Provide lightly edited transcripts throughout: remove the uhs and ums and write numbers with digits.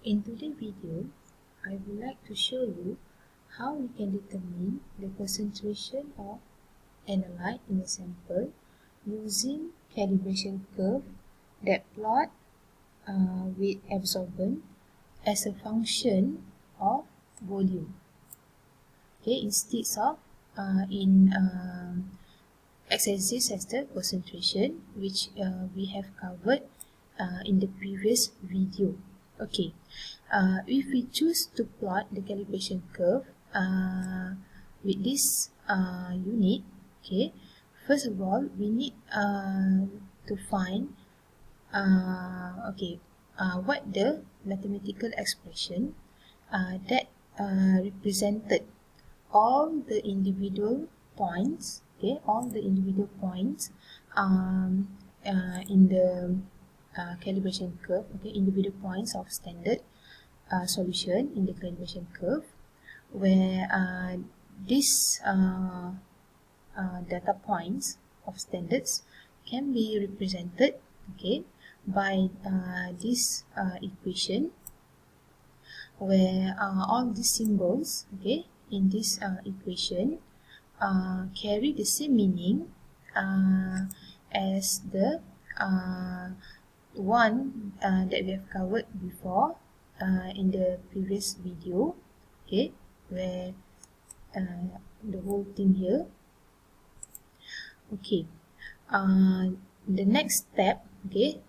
In today's video, I would like to show you how we can determine the concentration of analyte in a sample using calibration curve that plot with absorbance as a function of volume. Okay, instead of in x-axis as the concentration, which we have covered in the previous video. Okay, if we choose to plot the calibration curve with this unit, okay, first of all we need to find what the mathematical expression that represented all the individual points, okay, all the individual points in the calibration curve, okay, individual points of standard solution in the calibration curve, where these data points of standards can be represented, okay, by this equation, where all these symbols, okay, in this equation carry the same meaning as the one that we have covered before in the previous video, okay, where the whole thing here. Okay, the next step, okay,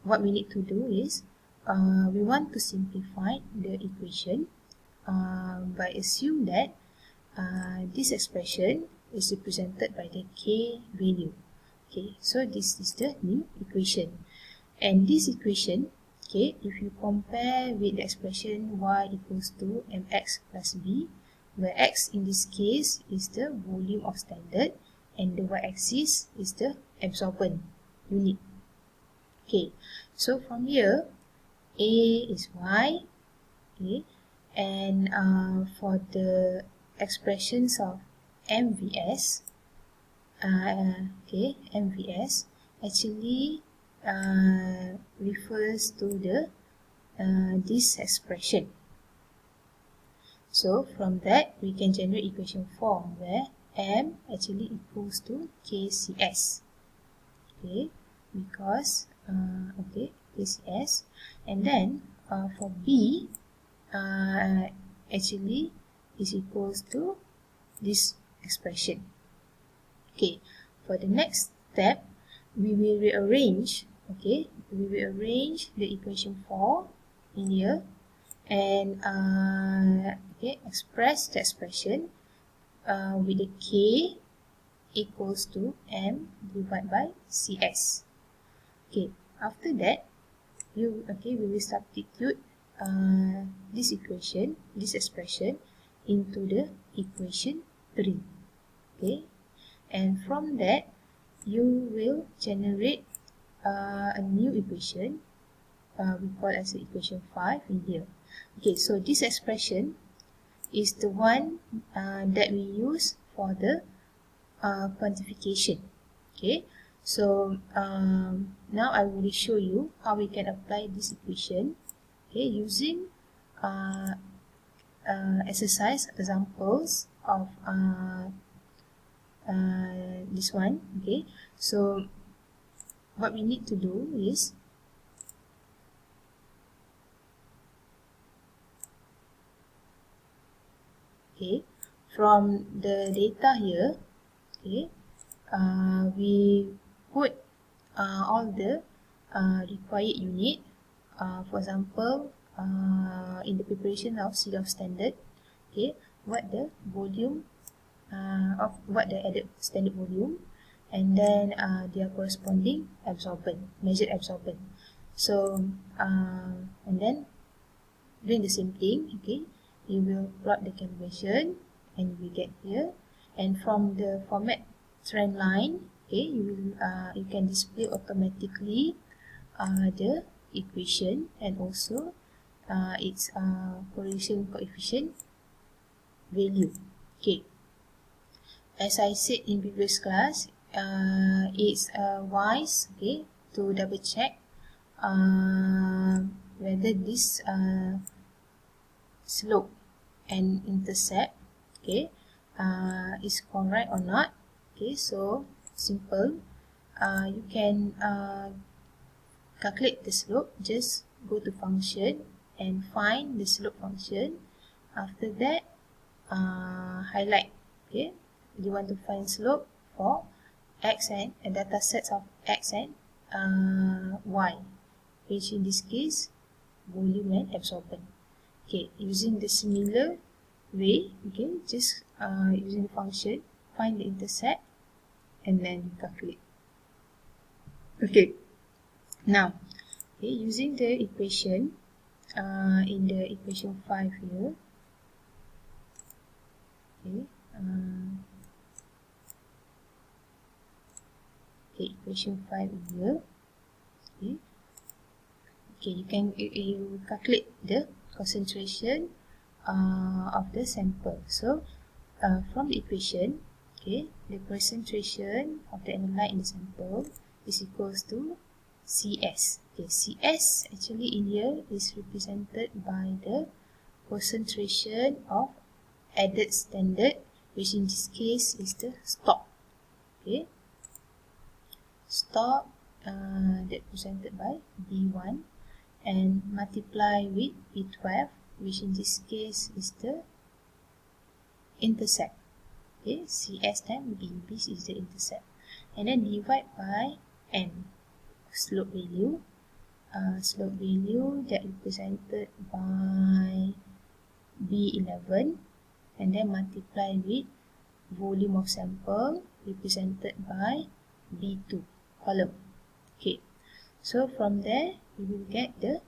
what we need to do is we want to simplify the equation by assume that this expression is represented by the k value. Okay, so this is the new equation, and this equation, okay, if you compare with the expression y equals to mx plus b, where x in this case is the volume of standard and the y-axis is the absorbent unit. Okay, so from here a is y, okay, and for the expressions of MVS, okay, MVS actually refers to the this expression. So from that we can generate equation form where M actually equals to KCS, okay, because okay, KCS, and then for B actually is equals to this expression. Okay, for the next step we will rearrange, okay, we will arrange the equation 4 in here and okay, express the expression with the K equals to M divided by CS. Okay, after that we will substitute this equation, this expression into the equation 3. Okay, and from that you will generate a new equation we call as equation 5 in here. Okay, so this expression is the one that we use for the quantification. Okay, so now I will show you how we can apply this equation, okay, using exercise examples of this one. Okay, so what we need to do is okay, from the data here, okay, we put all the required unit. For example, in the preparation of seal of standard, okay, what the volume of what the added standard volume, and then their corresponding absorbent, measured absorbent. So and then doing the same thing, okay, you will plot the calibration and we get here, and from the format trend line, okay, you can display automatically the equation and also its correlation coefficient value. Okay, as I said in previous class, it's wise, okay, to double check whether this slope and intercept, okay, is correct or not. Okay, so simple. You can calculate the slope. Just go to function and find the slope function. After that, highlight. Okay, you want to find slope for x and data sets of x and y, which in this case volume and absorbent. Okay, using the similar way, okay, just using the function, find the intercept and then calculate. Okay, now, okay, using the equation in the equation 5 here, okay, equation 5 here, okay, you calculate the concentration of the sample. So from the equation, okay, the concentration of the analyte in the sample is equals to CS. Okay, CS actually in here is represented by the concentration of added standard, which in this case is the stock. Okay, stock that represented by B1 and multiply with B12, which in this case is the intercept. Okay, CS times B, B is the intercept, and then divide by N, slope value that represented by B11, and then multiply with volume of sample represented by B2 column. Okay, so from there we will get the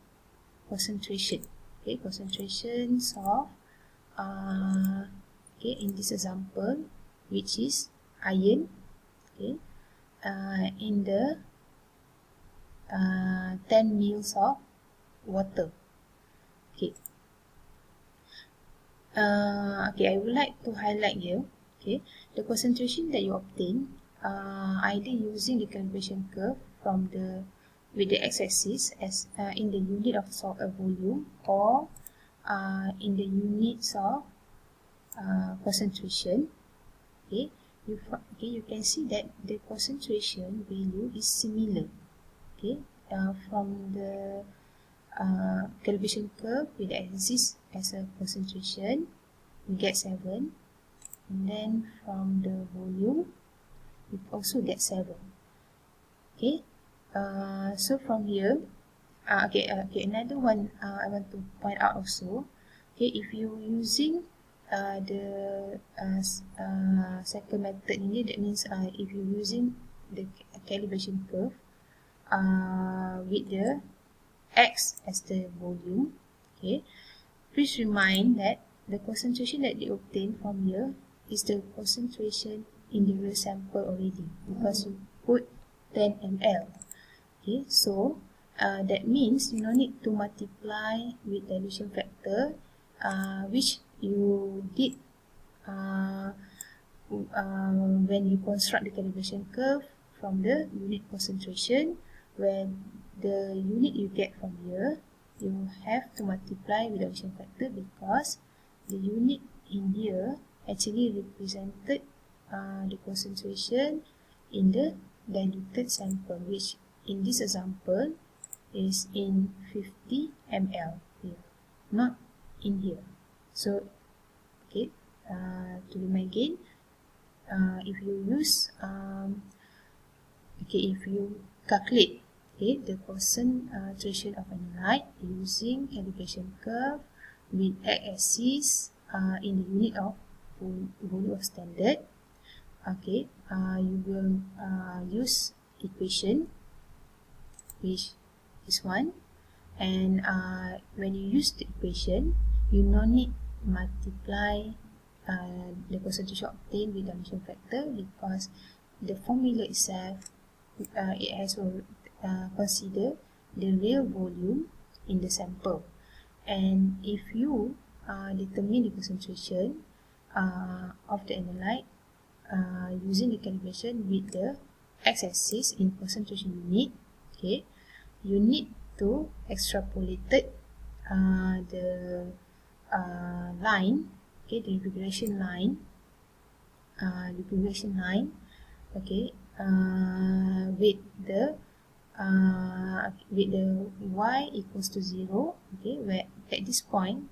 concentration. Okay, concentrations of okay, in this example, which is iron, okay, in the 10 mils of water. Okay. Okay, I would like to highlight here, okay, the concentration that you obtain either using the calibration curve from the with the x-axis as in the unit of volume, or in the units of concentration. Okay, you can see that the concentration value is similar. Okay, from the calibration curve with the axis as a concentration, we get 7, and then from the volume we also get 7. Okay, so from here, okay, another one I want to point out also. Okay, if you using the second method ini, that means if you using the calibration curve with the x as the volume, okay, please remind that the concentration that they obtain from here is the concentration in the real sample already, because you put 10 ml. Okay, so that means you don't need to multiply with dilution factor, which you did when you construct the calibration curve from the unit concentration. When the unit you get from here, you have to multiply with dilution factor, because the unit in here actually represented the concentration in the diluted sample, which in this example is in 50 ml here, not in here. So, okay, to remind again, if you use, okay, if you calculate, okay, the concentration of analyte using calibration curve with x-axis in the unit of volume of standard, okay, you will use equation, which is 1, and when you use the equation, you no need multiply the concentration obtained with dilution factor, because the formula itself it has to consider the real volume in the sample. And if you determine the concentration of the analyte using the calibration with the x-axis in concentration unit, okay, you need to extrapolated the line, okay, the regression line, okay, with the y equals to 0, okay, where at this point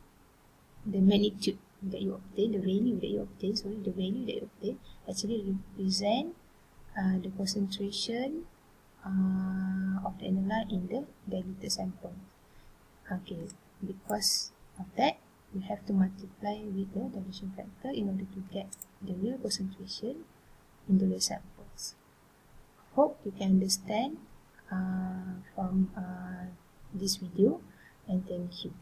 the magnitude that you obtain, the value that you obtain, actually represent the concentration of the analyte in the diluted sample. Okay, because of that, you have to multiply with the dilution factor in order to get the real concentration in the samples. Hope you can understand from this video, and thank you.